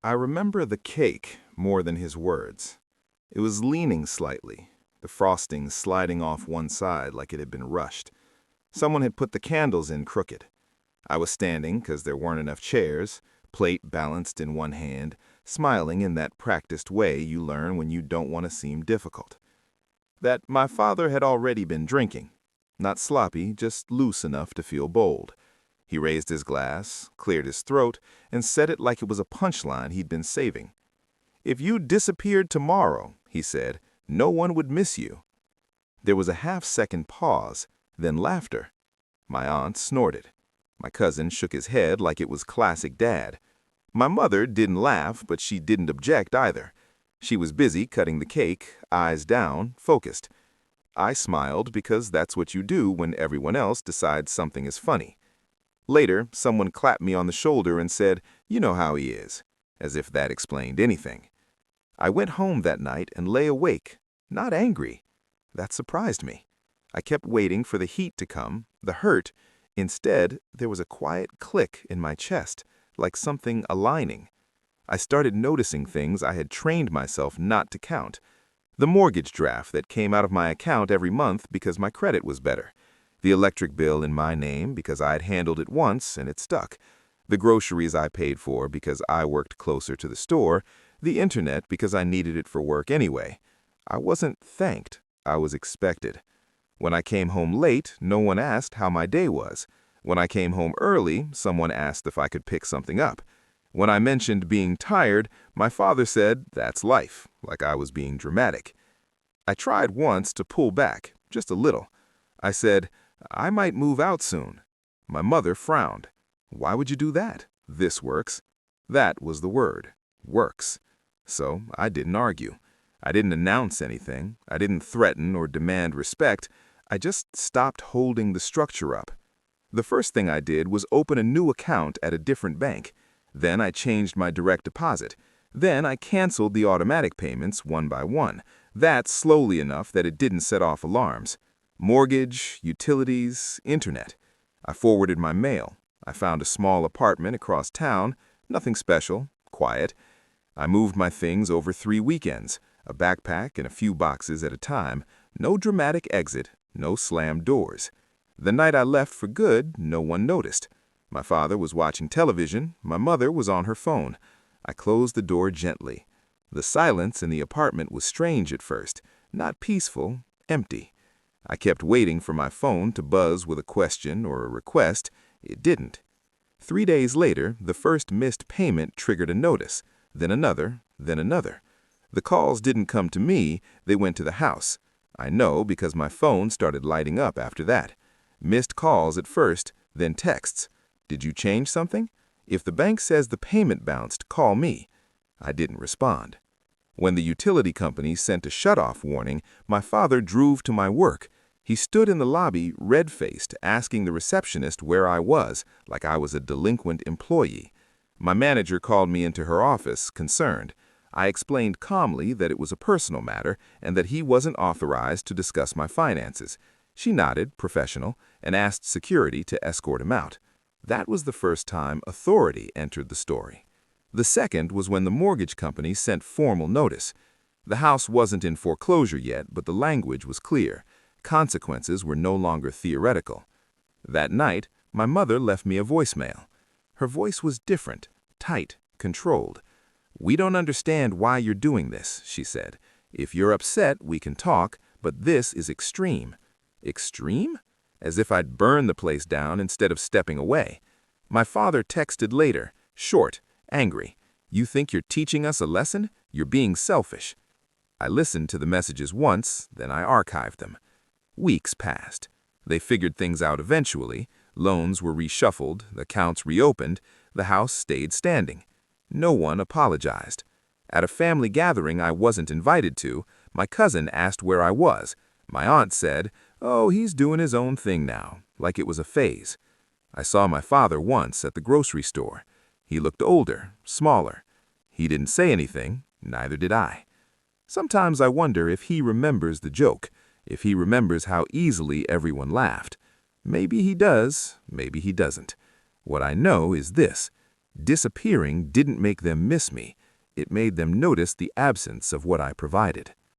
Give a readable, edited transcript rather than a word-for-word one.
I remember the cake more than his words. It was leaning slightly, the frosting sliding off one side like it had been rushed. Someone had put the candles in crooked. I was standing because there weren't enough chairs, plate balanced in one hand, smiling in that practiced way you learn when you don't want to seem difficult. That my father had already been drinking. Not sloppy, just loose enough to feel bold. He raised his glass, cleared his throat, and said it like it was a punchline he'd been saving. "If you disappeared tomorrow," he said, "no one would miss you." There was a half-second pause, then laughter. My aunt snorted. My cousin shook his head like it was classic dad. My mother didn't laugh, but she didn't object either. She was busy cutting the cake, eyes down, focused. I smiled because that's what you do when everyone else decides something is funny. Later, someone clapped me on the shoulder and said, "You know how he is," as if that explained anything. I went home that night and lay awake, not angry. That surprised me. I kept waiting for the heat to come, the hurt. Instead, there was a quiet click in my chest, like something aligning. I started noticing things I had trained myself not to count. The mortgage draft that came out of my account every month because my credit was better. The electric bill in my name because I had handled it once and it stuck. The groceries I paid for because I worked closer to the store. The internet because I needed it for work anyway. I wasn't thanked. I was expected. When I came home late, no one asked how my day was. When I came home early, someone asked if I could pick something up. When I mentioned being tired, my father said, "That's life," like I was being dramatic. I tried once to pull back, just a little. I said, "I might move out soon." My mother frowned. "Why would you do that? This works." That was the word, works. So I didn't argue. I didn't announce anything. I didn't threaten or demand respect. I just stopped holding the structure up. The first thing I did was open a new account at a different bank. Then I changed my direct deposit. Then I canceled the automatic payments one by one. That slowly enough that it didn't set off alarms. Mortgage, utilities, internet. I forwarded my mail. I found a small apartment across town. Nothing special, quiet. I moved my things over 3 weekends, a backpack and a few boxes at a time. No dramatic exit, no slammed doors. The night I left for good, no one noticed. My father was watching television. My mother was on her phone. I closed the door gently. The silence in the apartment was strange at first, not peaceful, empty. I kept waiting for my phone to buzz with a question or a request. It didn't. 3 days later, the first missed payment triggered a notice, then another, then another. The calls didn't come to me, they went to the house. I know because my phone started lighting up after that. Missed calls at first, then texts. "Did you change something? If the bank says the payment bounced, call me." I didn't respond. When the utility company sent a shut-off warning, my father drove to my work. He stood in the lobby, red-faced, asking the receptionist where I was, like I was a delinquent employee. My manager called me into her office, concerned. I explained calmly that it was a personal matter and that he wasn't authorized to discuss my finances. She nodded, professional, and asked security to escort him out. That was the first time authority entered the story. The second was when the mortgage company sent formal notice. The house wasn't in foreclosure yet, but the language was clear. Consequences were no longer theoretical. That night, my mother left me a voicemail. Her voice was different, tight, controlled. "We don't understand why you're doing this," she said. "If you're upset, we can talk, but this is extreme." Extreme? As if I'd burn the place down instead of stepping away. My father texted later, short, angry. "You think you're teaching us a lesson? You're being selfish." I listened to the messages once, then I archived them. Weeks passed. They figured things out eventually. Loans were reshuffled, accounts reopened, the house stayed standing. No one apologized. At a family gathering I wasn't invited to, my cousin asked where I was. My aunt said, "Oh, he's doing his own thing now," like it was a phase. I saw my father once at the grocery store. He looked older, smaller. He didn't say anything, neither did I. Sometimes I wonder if he remembers the joke, if he remembers how easily everyone laughed. Maybe he does, maybe he doesn't. What I know is this: Disappearing didn't make them miss me. It made them notice the absence of what I provided.